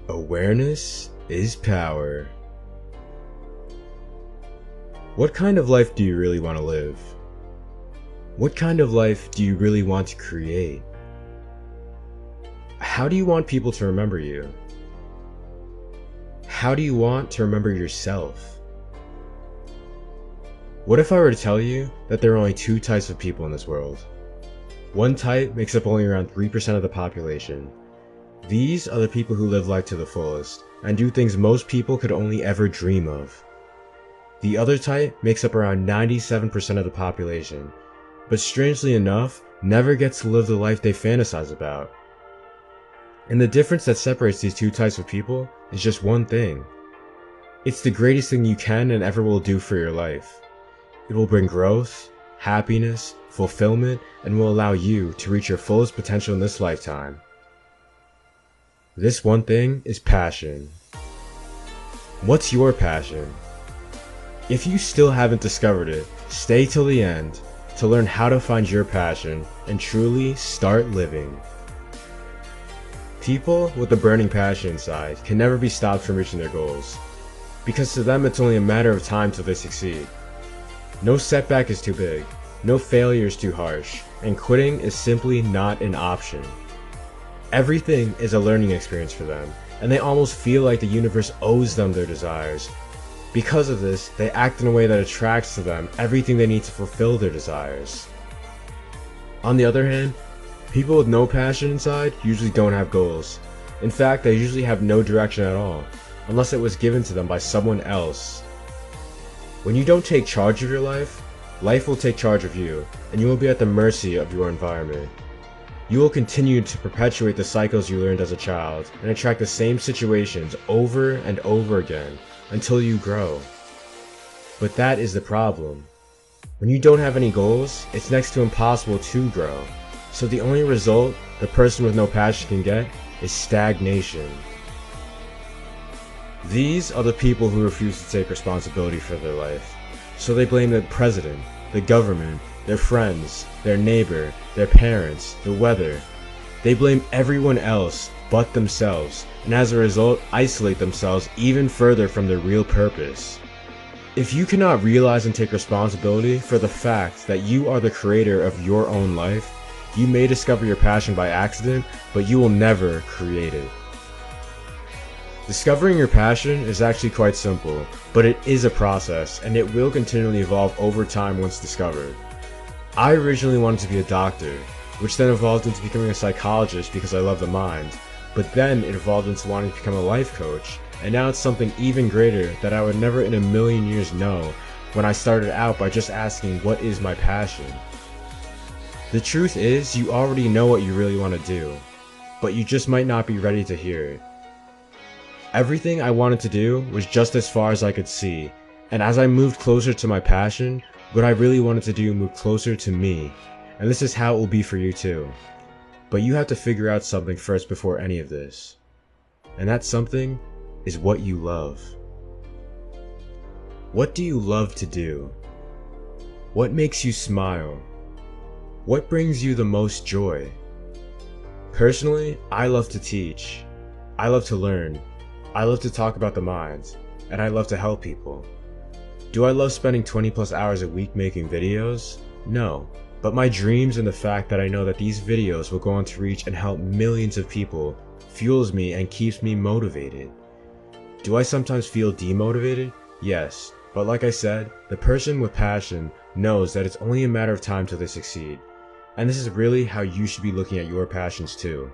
Awareness is power. What kind of life do you really want to live? What kind of life do you really want to create? How do you want people to remember you? How do you want to remember yourself? What if I were to tell you that there are only two types of people in this world? One type makes up only around 3% of the population. These are the people who live life to the fullest and do things most people could only ever dream of. The other type makes up around 97% of the population, but strangely enough, never gets to live the life they fantasize about. And the difference that separates these two types of people is just one thing. It's the greatest thing you can and ever will do for your life. It will bring growth, happiness, fulfillment, and will allow you to reach your fullest potential in this lifetime. This one thing is passion. What's your passion? If you still haven't discovered it, stay till the end to learn how to find your passion and truly start living. People with a burning passion inside can never be stopped from reaching their goals, because to them it's only a matter of time till they succeed. No setback is too big, no failure is too harsh, and quitting is simply not an option. Everything is a learning experience for them, and they almost feel like the universe owes them their desires. Because of this, they act in a way that attracts to them everything they need to fulfill their desires. On the other hand, people with no passion inside usually don't have goals. In fact, they usually have no direction at all, unless it was given to them by someone else. When you don't take charge of your life, life will take charge of you, and you will be at the mercy of your environment. You will continue to perpetuate the cycles you learned as a child and attract the same situations over and over again until you grow. But that is the problem. When you don't have any goals, it's next to impossible to grow. So the only result the person with no passion can get is stagnation. These are the people who refuse to take responsibility for their life. So they blame the president, the government, their friends, their neighbor, their parents, the weather. They blame everyone else but themselves, and as a result isolate themselves even further from their real purpose. If you cannot realize and take responsibility for the fact that you are the creator of your own life, you may discover your passion by accident, but you will never create it. Discovering your passion is actually quite simple, but it is a process, and it will continually evolve over time once discovered. I originally wanted to be a doctor, which then evolved into becoming a psychologist because I love the mind, but then it evolved into wanting to become a life coach, and now it's something even greater that I would never in a million years know when I started out by just asking what is my passion. The truth is, you already know what you really want to do, but you just might not be ready to hear it. Everything I wanted to do was just as far as I could see, and as I moved closer to my passion, what I really wanted to do moved closer to me, and this is how it will be for you too. But you have to figure out something first before any of this, and that something is what you love. What do you love to do? What makes you smile? What brings you the most joy? Personally, I love to teach. I love to learn. I love to talk about the mind, and I love to help people. Do I love spending 20+ hours a week making videos? No, but my dreams and the fact that I know that these videos will go on to reach and help millions of people fuels me and keeps me motivated. Do I sometimes feel demotivated? Yes, but like I said, the person with passion knows that it's only a matter of time till they succeed. And this is really how you should be looking at your passions too.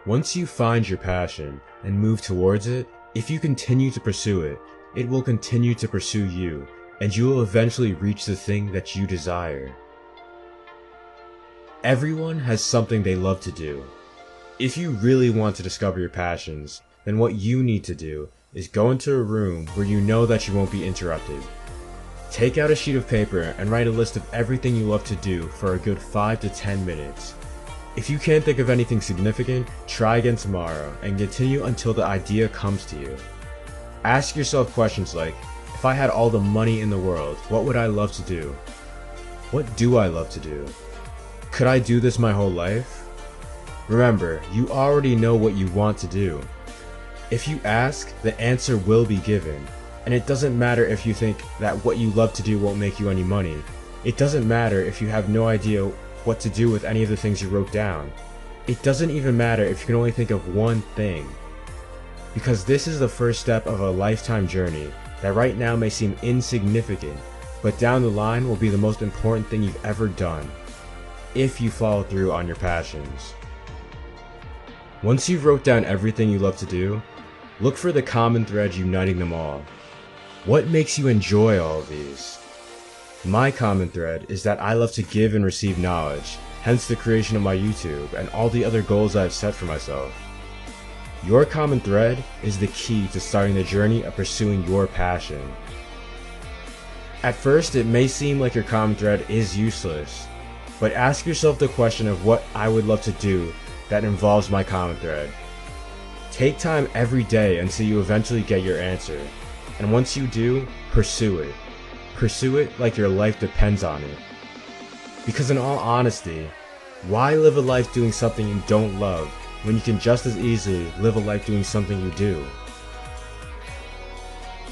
Once you find your passion and move towards it, if you continue to pursue it, it will continue to pursue you, and you will eventually reach the thing that you desire. Everyone has something they love to do. If you really want to discover your passions, then what you need to do is go into a room where you know that you won't be interrupted. Take out a sheet of paper and write a list of everything you love to do for a good 5 to 10 minutes. If you can't think of anything significant, try again tomorrow and continue until the idea comes to you. Ask yourself questions like, if I had all the money in the world, what would I love to do? What do I love to do? Could I do this my whole life? Remember, you already know what you want to do. If you ask, the answer will be given. And it doesn't matter if you think that what you love to do won't make you any money. It doesn't matter if you have no idea what to do with any of the things you wrote down. It doesn't even matter if you can only think of one thing. Because this is the first step of a lifetime journey that right now may seem insignificant, but down the line will be the most important thing you've ever done, if you follow through on your passions. Once you've wrote down everything you love to do, look for the common thread uniting them all. What makes you enjoy all of these? My common thread is that I love to give and receive knowledge, hence the creation of my YouTube and all the other goals I have set for myself. Your common thread is the key to starting the journey of pursuing your passion. At first, it may seem like your common thread is useless, but ask yourself the question of what I would love to do that involves my common thread. Take time every day until you eventually get your answer, and once you do, pursue it. Pursue it like your life depends on it. Because in all honesty, why live a life doing something you don't love when you can just as easily live a life doing something you do?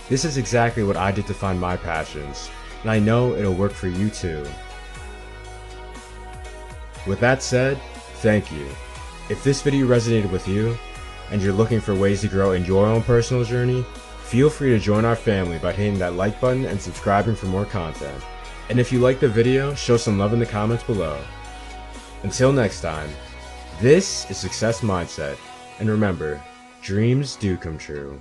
This is exactly what I did to find my passions, and I know it'll work for you too. With that said, thank you. If this video resonated with you, and you're looking for ways to grow in your own personal journey, feel free to join our family by hitting that like button and subscribing for more content. And if you liked the video, show some love in the comments below. Until next time, this is Success Mindset, and remember, dreams do come true.